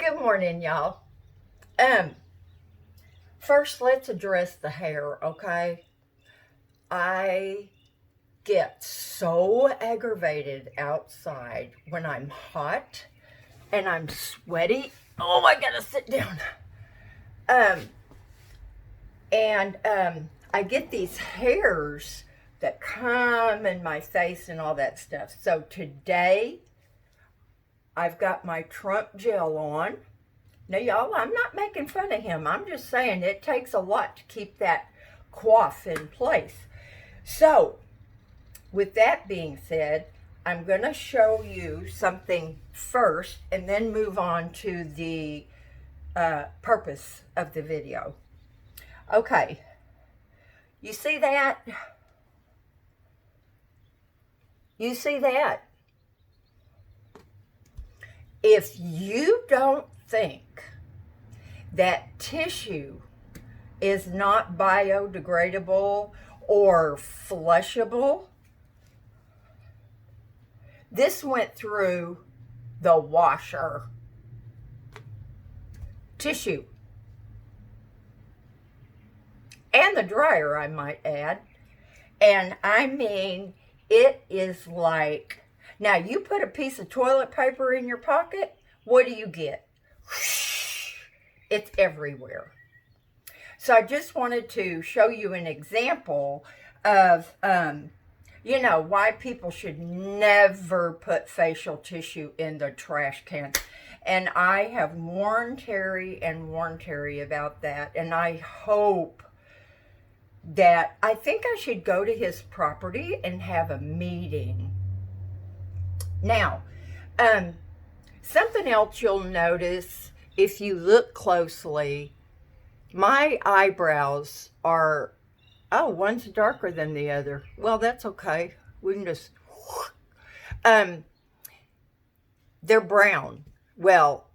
Good morning, y'all. First, let's address the hair, okay? I get so aggravated outside when I'm hot and I'm sweaty. Oh, I gotta sit down. Um, and I get these hairs that come in my face and all that stuff. So today, I've got my Trump gel on. Now, y'all, I'm not making fun of him. I'm just saying it takes a lot to keep that coif in place. So, with that being said, I'm going to show you something first and then move on to the purpose of the video. Okay, you see that? You see that? If you don't think that tissue is not biodegradable or flushable, this went through the washer. Tissue. And the dryer, I might add. And I mean, it is like, now you put a piece of toilet paper in your pocket, what do you get? It's everywhere. So I just wanted to show you an example of, why people should never put facial tissue in the trash can. And I have warned Terry about that. And I hope that, I think I should go to his property and have a meeting. Now, something else you'll notice if you look closely, my eyebrows are, one's darker than the other. Well, that's okay. We can just, they're brown. Well,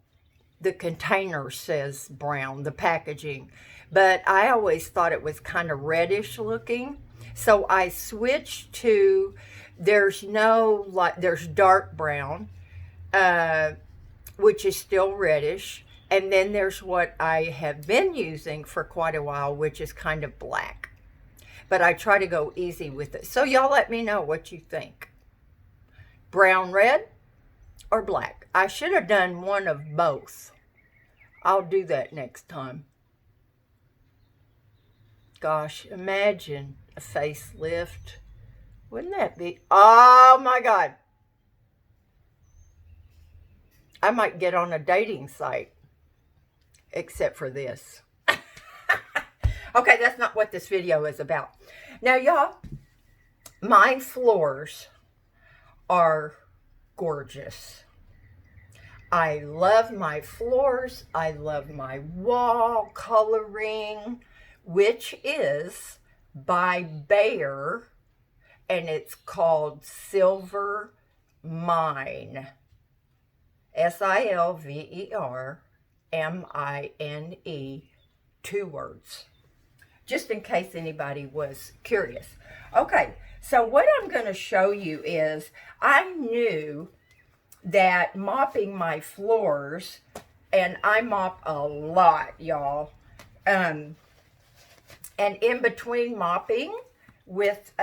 the container says brown, the packaging, but I always thought it was kind of reddish looking. So I switched to, there's dark brown, which is still reddish. And then there's what I have been using for quite a while, which is kind of black. But I try to go easy with it. So y'all let me know what you think. Brown, red, or black? I should have done one of both. I'll do that next time. Gosh, imagine a facelift. Wouldn't that be? Oh my God. I might get on a dating site. Except for this. Okay, that's not what this video is about. Now, y'all, my floors are gorgeous. I love my floors. I love my wall coloring, which is by Bayer, and it's called Silver Mine. Silver Mine, 2 words. Just in case anybody was curious. Okay, so what I'm going to show you is I knew that mopping my floors, and I mop a lot, y'all, and in between mopping with,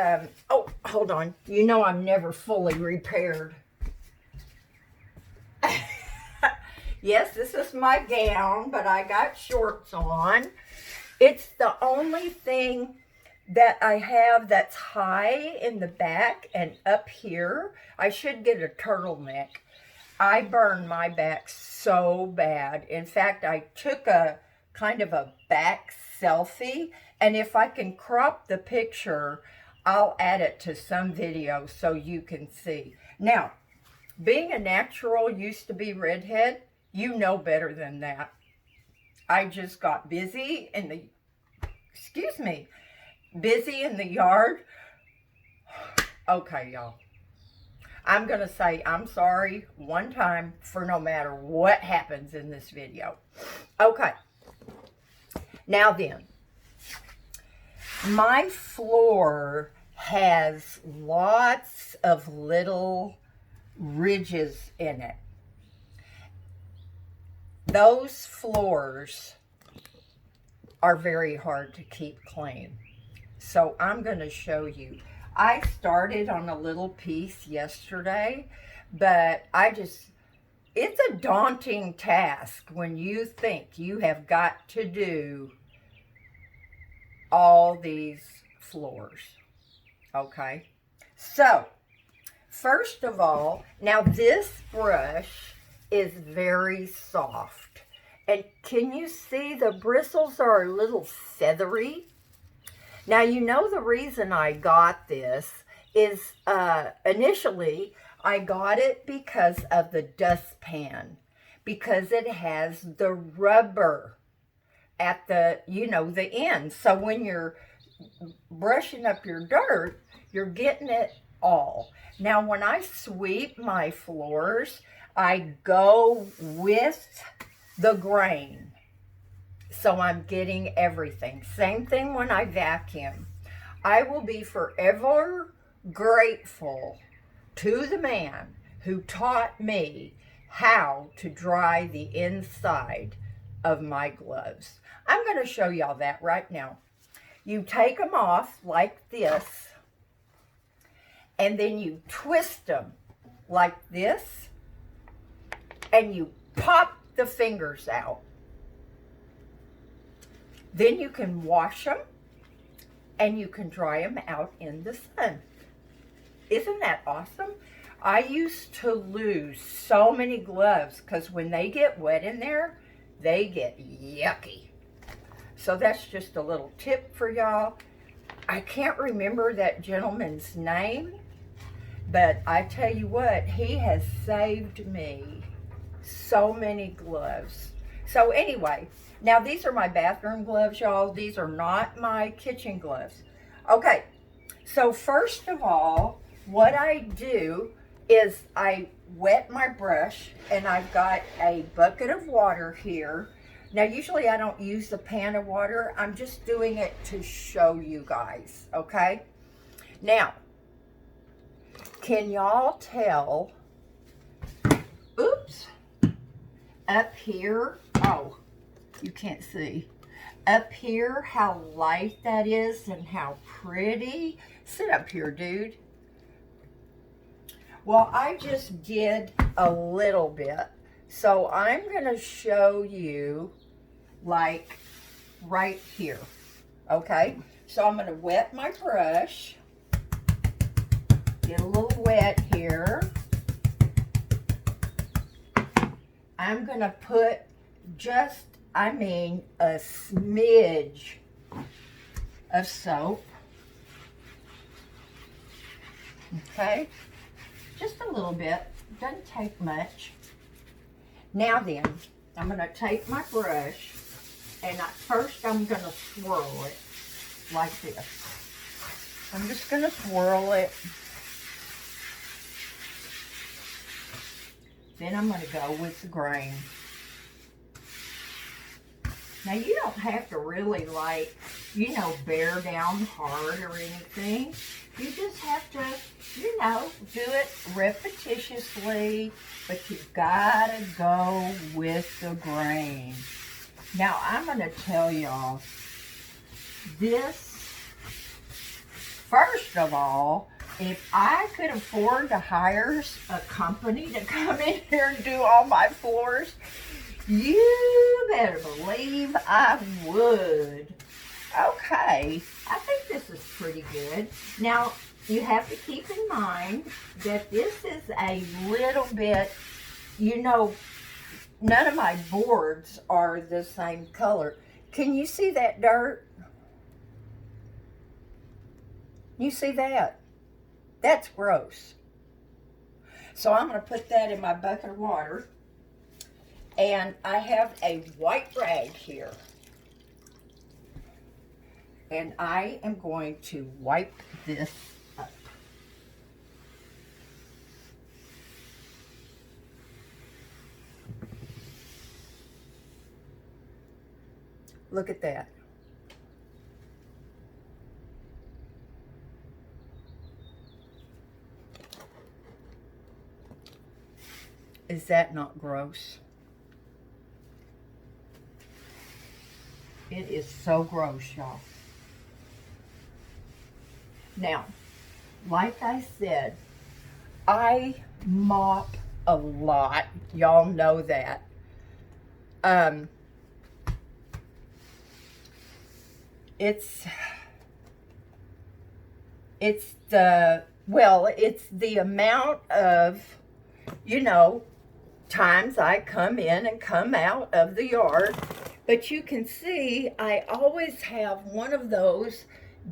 hold on, I'm never fully repaired. Yes, this is my gown, but I got shorts on. It's the only thing that I have that's high in the back and up here. I should get a turtleneck. I burn my back so bad. In fact, I took a kind of a back selfie, and if I can crop the picture, I'll add it to some video so you can see. Now, being a natural used to be redhead, you know better than that. I just got busy in the yard. Okay, y'all. I'm going to say I'm sorry one time for no matter what happens in this video. Okay. Now then, my floor has lots of little ridges in it. those floors are very hard to keep clean. So I'm going to show you. I started on a little piece yesterday, but it's a daunting task when you think you have got to do all these floors. Okay? So, first of all, now this brush is very soft. And can you see the bristles are a little feathery? Now, you know the reason I got this is initially I got it because of the dustpan, because it has the rubber at the, the end. So when you're brushing up your dirt, you're getting it all. Now, when I sweep my floors, I go with the grain. So I'm getting everything. Same thing when I vacuum. I will be forever grateful to the man who taught me how to dry the inside of my gloves. I'm going to show y'all that right now. You take them off like this, and then you twist them like this, and you pop the fingers out. Then you can wash them, and you can dry them out in the sun. Isn't that awesome? I used to lose so many gloves because when they get wet in there, they get yucky. So that's just a little tip for y'all. I can't remember that gentleman's name, but I tell you what, he has saved me so many gloves. So anyway, now these are my bathroom gloves, y'all. These are not my kitchen gloves. Okay, so first of all, what I do is I wet my brush, and I've got a bucket of water here. Now, usually I don't use the pan of water. I'm just doing it to show you guys, okay? Now, can y'all tell, oops, up here, oh, you can't see, up here how light that is and how pretty? Sit up here, dude. Well, I just did a little bit, so I'm going to show you like right here, okay? So I'm going to wet my brush, get a little wet here. I'm going to put just, a smidge of soap, okay? Just a little bit, doesn't take much. Now then, I'm going to take my brush, and first I'm going to swirl it like this. I'm just going to swirl it. Then I'm going to go with the grain. Now, you don't have to really, bear down hard or anything. You just have to, do it repetitiously, but you've got to go with the grain. Now, I'm going to tell y'all, this, first of all, if I could afford to hire a company to come in here and do all my floors, you better believe I would. Okay, I think this is pretty good. Now, you have to keep in mind that this is a little bit, none of my boards are the same color. Can you see that dirt? You see that? That's gross. So I'm going to put that in my bucket of water. And I have a white rag here. And I am going to wipe this up. Look at that. Is that not gross? It is so gross, y'all. Now, like I said, I mop a lot. Y'all know that. It's the amount of, times I come in and come out of the yard. But you can see I always have one of those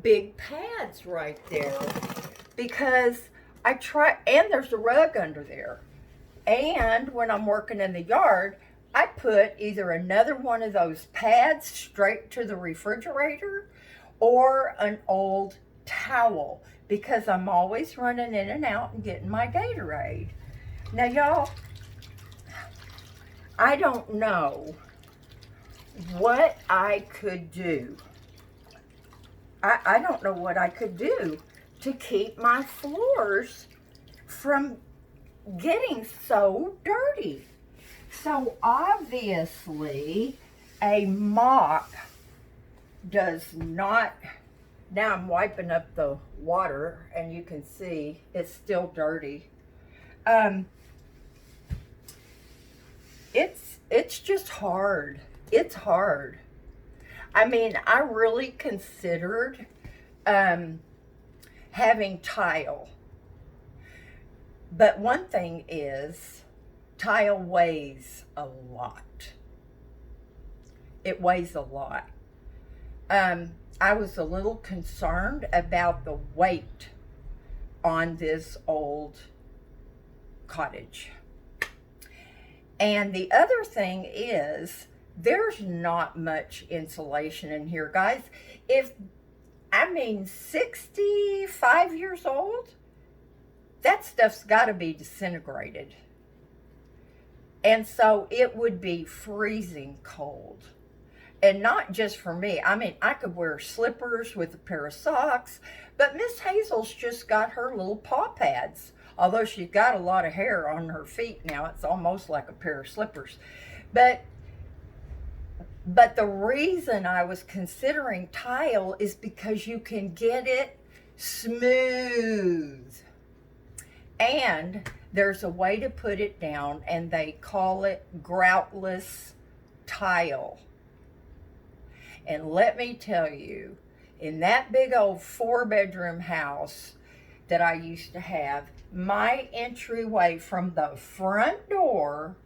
big pads right there because and there's a rug under there. And when I'm working in the yard, I put either another one of those pads straight to the refrigerator or an old towel because I'm always running in and out and getting my Gatorade. Now, y'all, I don't know what I could do. I don't know what I could do to keep my floors from getting so dirty. So obviously a mop does not. Now I'm wiping up the water and you can see it's still dirty. It's just hard. It's hard. I mean, I really considered having tile. But one thing is, tile weighs a lot. It weighs a lot. I was a little concerned about the weight on this old cottage. And the other thing is, there's not much insulation in here, guys. 65 years old, that stuff's got to be disintegrated. And so it would be freezing cold. And not just for me. I mean, I could wear slippers with a pair of socks, but Miss Hazel's just got her little paw pads. Although she's got a lot of hair on her feet now, it's almost like a pair of slippers. But the reason I was considering tile is because you can get it smooth. And there's a way to put it down, and they call it groutless tile. And let me tell you, in that big old 4-bedroom house that I used to have, my entryway from the front door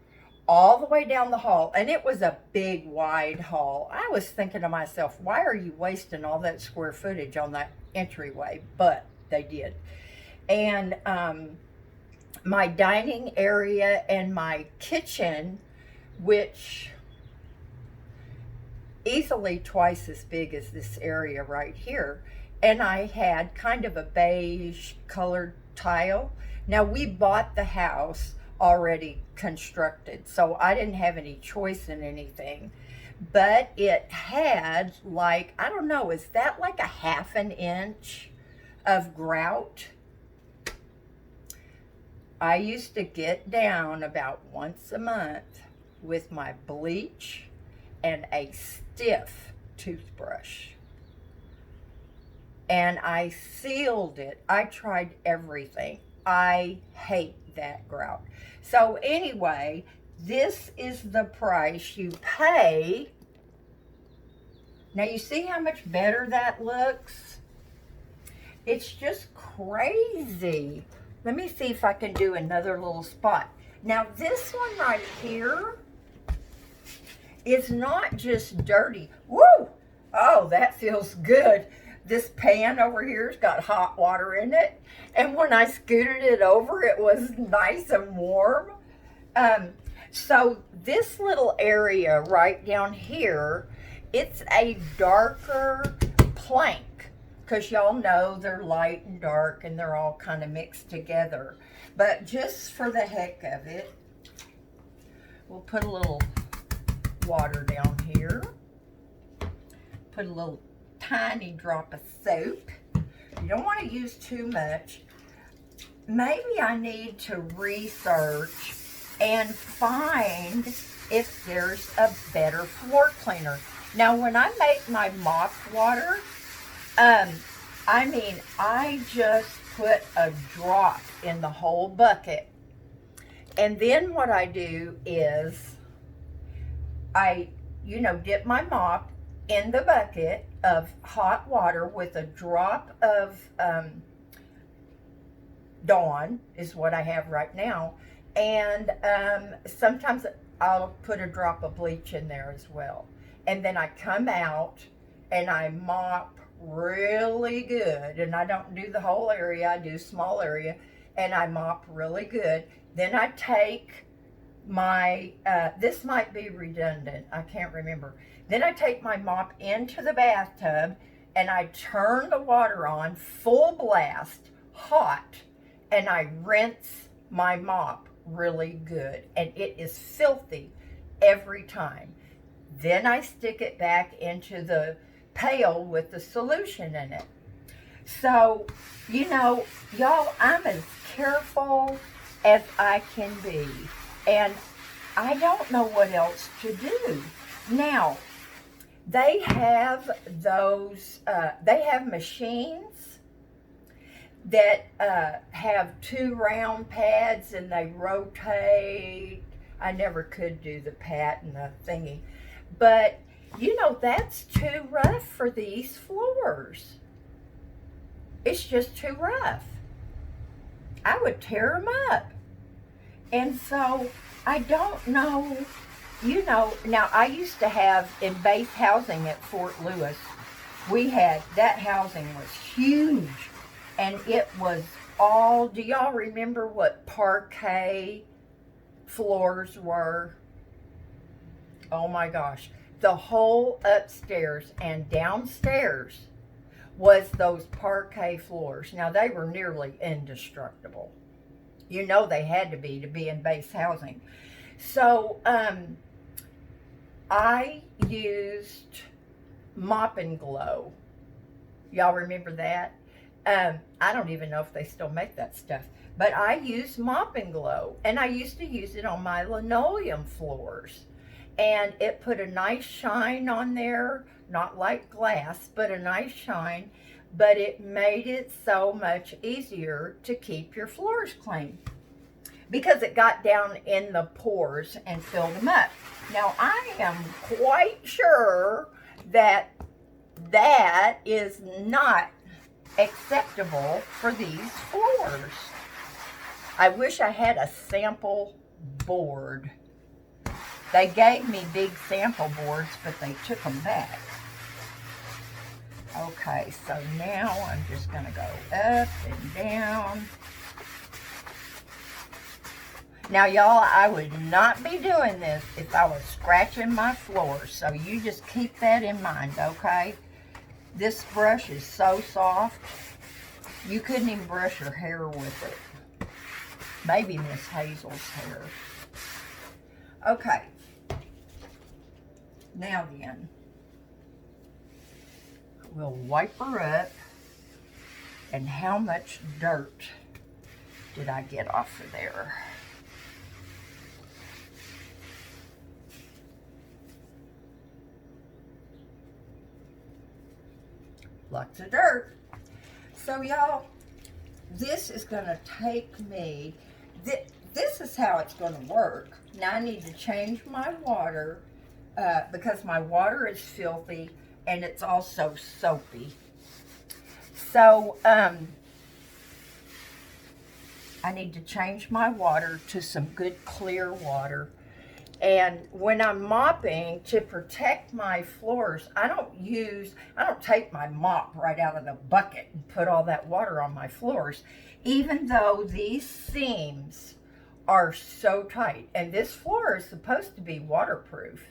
all the way down the hall, and it was a big wide hall. I was thinking to myself, why are you wasting all that square footage on that entryway? But they did. And my dining area and my kitchen, which easily twice as big as this area right here, and I had kind of a beige colored tile. Now, we bought the house already constructed, so I didn't have any choice in anything, but it had, like, I don't know, is that like a ½ inch of grout? I used to get down about once a month with my bleach and a stiff toothbrush, and I sealed it. I tried everything. I hate that grout. So anyway, this is the price you pay. Now you see how much better that looks? It's just crazy. Let me see if I can do another little spot. Now this one right here is not just dirty. Woo! Oh, that feels good. This pan over here's got hot water in it. And when I scooted it over, it was nice and warm. So this little area right down here, it's a darker plank, because y'all know they're light and dark and they're all kind of mixed together. But just for the heck of it, we'll put a little water down here. Put a little tiny drop of soap. You don't want to use too much. Maybe I need to research and find if there's a better floor cleaner. Now, when I make my mop water, um, I just put a drop in the whole bucket. And then what I do is I, dip my mop in the bucket of hot water with a drop of Dawn, is what I have right now. And sometimes I'll put a drop of bleach in there as well. And then I come out and I mop really good. And I don't do the whole area, I do small area. And I mop really good. Then I take my, this might be redundant, I can't remember. Then I take my mop into the bathtub and I turn the water on full blast, hot, and I rinse my mop really good. And it is filthy every time. Then I stick it back into the pail with the solution in it. So, y'all, I'm as careful as I can be. And I don't know what else to do. Now, they have they have machines that have two round pads and they rotate. I never could do the pat and the thingy. But, that's too rough for these floors. It's just too rough. I would tear them up. And so, I don't know, now I used to have in base housing at Fort Lewis, that housing was huge. And it was all, do y'all remember what parquet floors were? Oh my gosh. The whole upstairs and downstairs was those parquet floors. Now, they were nearly indestructible. They had to be in base housing. So, I used Mop and Glow. Y'all remember that? I don't even know if they still make that stuff. But I used Mop and Glow. And I used to use it on my linoleum floors. And it put a nice shine on there, not like glass, but a nice shine. But it made it so much easier to keep your floors clean because it got down in the pores and filled them up. Now, I am quite sure that that is not acceptable for these floors. I wish I had a sample board. They gave me big sample boards, but they took them back. Okay, so now I'm just going to go up and down. Now, y'all, I would not be doing this if I was scratching my floor, so you just keep that in mind, okay? This brush is so soft, you couldn't even brush your hair with it. Maybe Miss Hazel's hair. Okay. Now then, we'll wipe her up. And how much dirt did I get off of there? Lots of dirt. So y'all, this is going to take me, this is how it's going to work. Now I need to change my water because my water is filthy and it's also soapy. So I need to change my water to some good clear water. And when I'm mopping, to protect my floors, I don't take my mop right out of the bucket and put all that water on my floors, even though these seams are so tight. And this floor is supposed to be waterproof.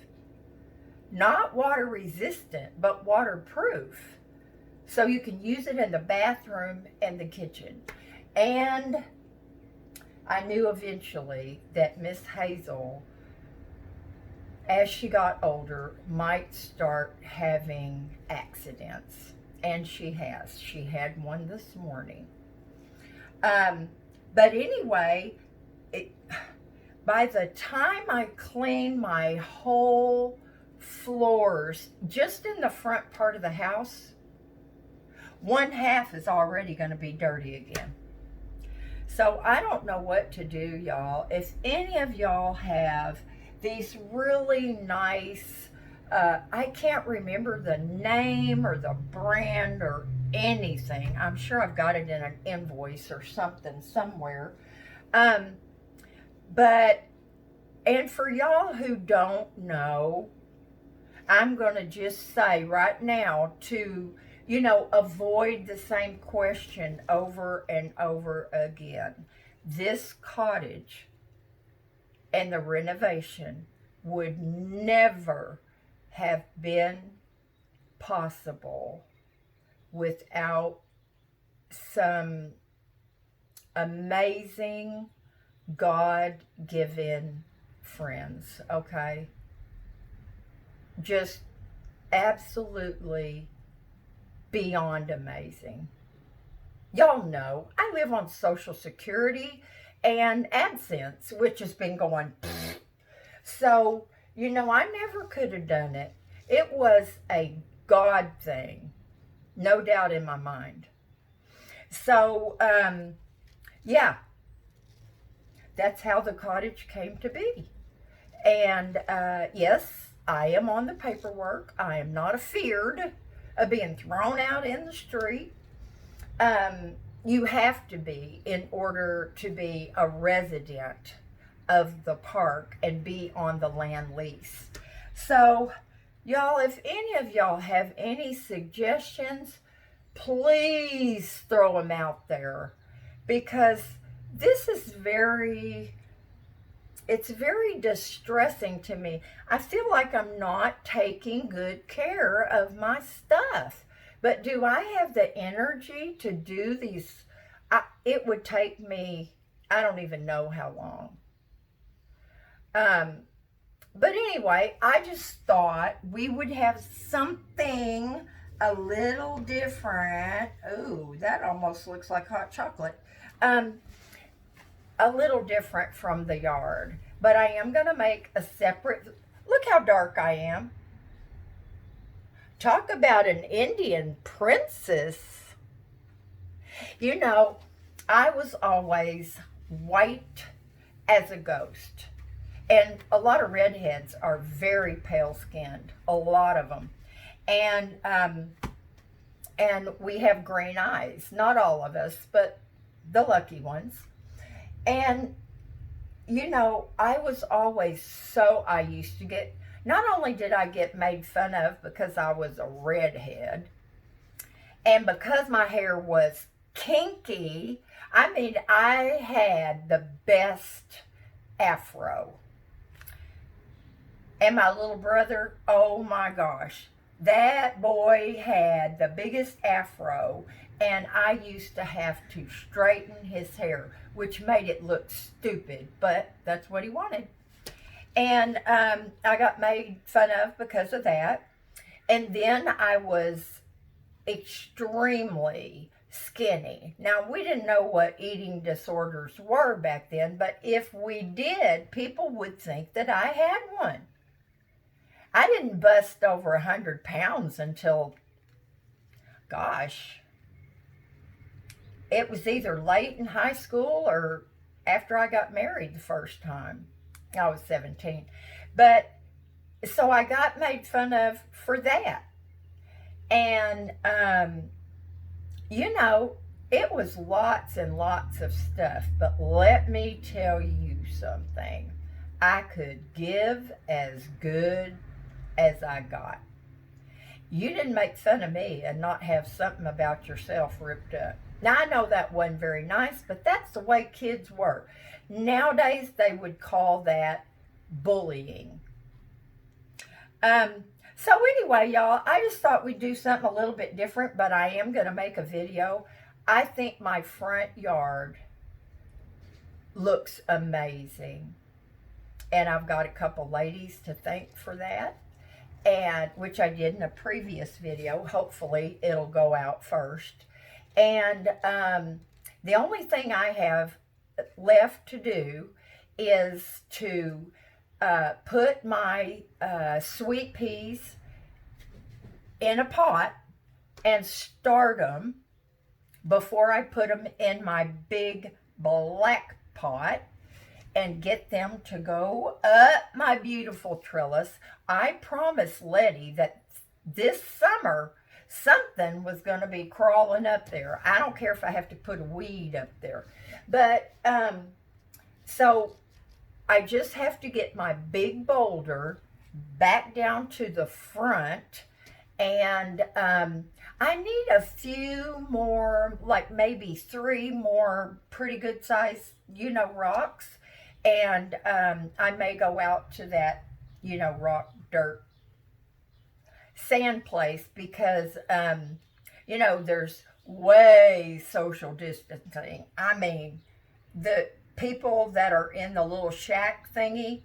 Not water resistant, but waterproof. So you can use it in the bathroom and the kitchen. And I knew eventually that Miss Hazel, as she got older, might start having accidents. And she has. She had one this morning. But anyway, by the time I clean my whole floors just in the front part of the house, one half is already going to be dirty again. So I don't know what to do, y'all. If any of y'all have these really nice, I can't remember the name or the brand or anything. I'm sure I've got it in an invoice or something somewhere. But, and for y'all who don't know, I'm going to just say right now to, avoid the same question over and over again. This cottage and the renovation would never have been possible without some amazing God-given friends, okay? Just absolutely beyond amazing. Y'all know I live on Social Security and AdSense, which has been going. So, I never could have done it. It was a God thing, no doubt in my mind. So, yeah, that's how the cottage came to be. And yes, I am on the paperwork. I am not afeared of being thrown out in the street. You have to be in order to be a resident of the park and be on the land lease. So, y'all, if any of y'all have any suggestions, please throw them out there, because this is it's very distressing to me. I feel like I'm not taking good care of my stuff. But do I have the energy to do these? It would take me, I don't even know how long. But anyway, I just thought we would have something a little different. Ooh, that almost looks like hot chocolate. A little different from the yard. But I am going to make a separate, look how dark I am. Talk about an Indian princess. I was always white as a ghost. And a lot of redheads are very pale skinned, a lot of them. And we have green eyes, not all of us, but the lucky ones. And, I was always I used to get, not only did I get made fun of because I was a redhead, and because my hair was kinky, I had the best afro. And my little brother, oh my gosh, that boy had the biggest afro, and I used to have to straighten his hair, which made it look stupid, but that's what he wanted. And I got made fun of because of that. And then I was extremely skinny. Now, we didn't know what eating disorders were back then, but if we did, people would think that I had one. I didn't bust over 100 pounds until, gosh, it was either late in high school or after I got married the first time. I was 17. But, so I got made fun of for that. And, it was lots and lots of stuff. But let me tell you something. I could give as good as I got. You didn't make fun of me and not have something about yourself ripped up. Now, I know that wasn't very nice, but that's the way kids were. Nowadays, they would call that bullying. So anyway, y'all, I just thought we'd do something a little bit different, but I am going to make a video. I think my front yard looks amazing. And I've got a couple ladies to thank for that, and which I did in a previous video. Hopefully, it'll go out first. And the only thing I have left to do is to put my sweet peas in a pot and start them before I put them in my big black pot and get them to go up my beautiful trellis. I promised Letty that this summer something was going to be crawling up there. I don't care if I have to put a weed up there. But so I just have to get my big boulder back down to the front, and I need a few more, like maybe 3 more pretty good size, rocks. And I may go out to that, rock, dirt, sand place because, there's way social distancing. I mean, the people that are in the little shack thingy,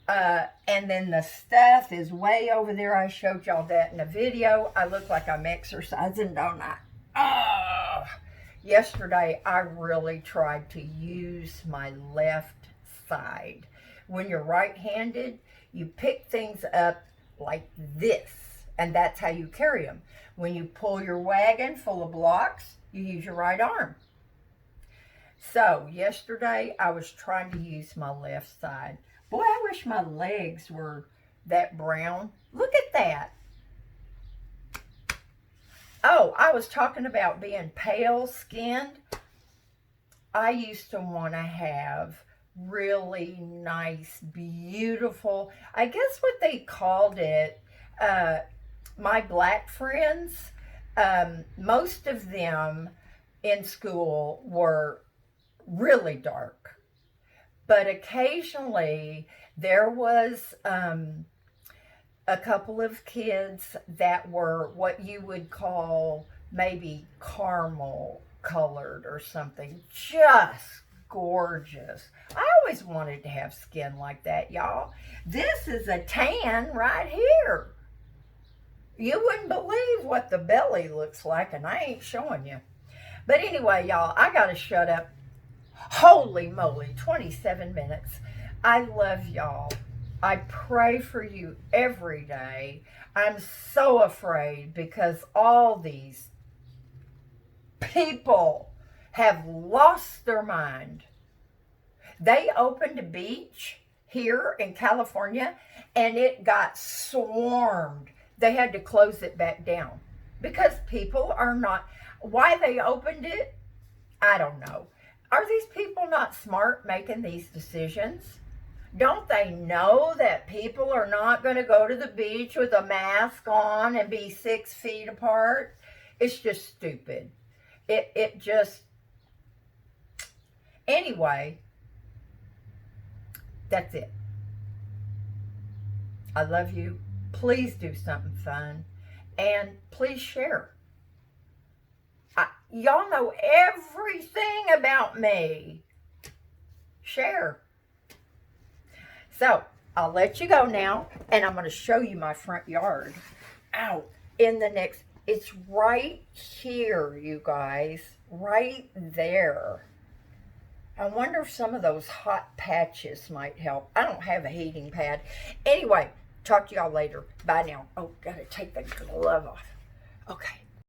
and then the stuff is way over there. I showed y'all that in a video. I look like I'm exercising, don't I? Oh, yesterday I really tried to use my left side. When you're right-handed, you pick things up like this, and that's how you carry them. When you pull your wagon full of blocks, you use your right arm. So yesterday I was trying to use my left side. Boy, I wish my legs were that brown. Look at that. Oh, I was talking about being pale skinned. I used to want to have really nice, beautiful, I guess what they called it, my black friends, most of them in school were really dark. But occasionally there was a couple of kids that were what you would call maybe caramel colored or something. Just gorgeous. I always wanted to have skin like that, y'all. This is a tan right here. You wouldn't believe what the belly looks like, and I ain't showing you. But anyway, y'all, I gotta shut up. Holy moly, 27 minutes. I love y'all. I pray for you every day. I'm so afraid because all these people have lost their mind. They opened a beach here in California and it got swarmed. They had to close it back down because people are not, why they opened it, I don't know. Are these people not smart making these decisions? Don't they know that people are not going to go to the beach with a mask on and be 6 feet apart? It's just stupid. It just, anyway, that's it. I love you. Please do something fun. And please share. Y'all know everything about me. Share. So, I'll let you go now, and I'm going to show you my front yard. Out in the next, it's right here, you guys. Right there. I wonder if some of those hot patches might help. I don't have a heating pad. Anyway, talk to y'all later. Bye now. Oh, gotta take the glove off. Okay.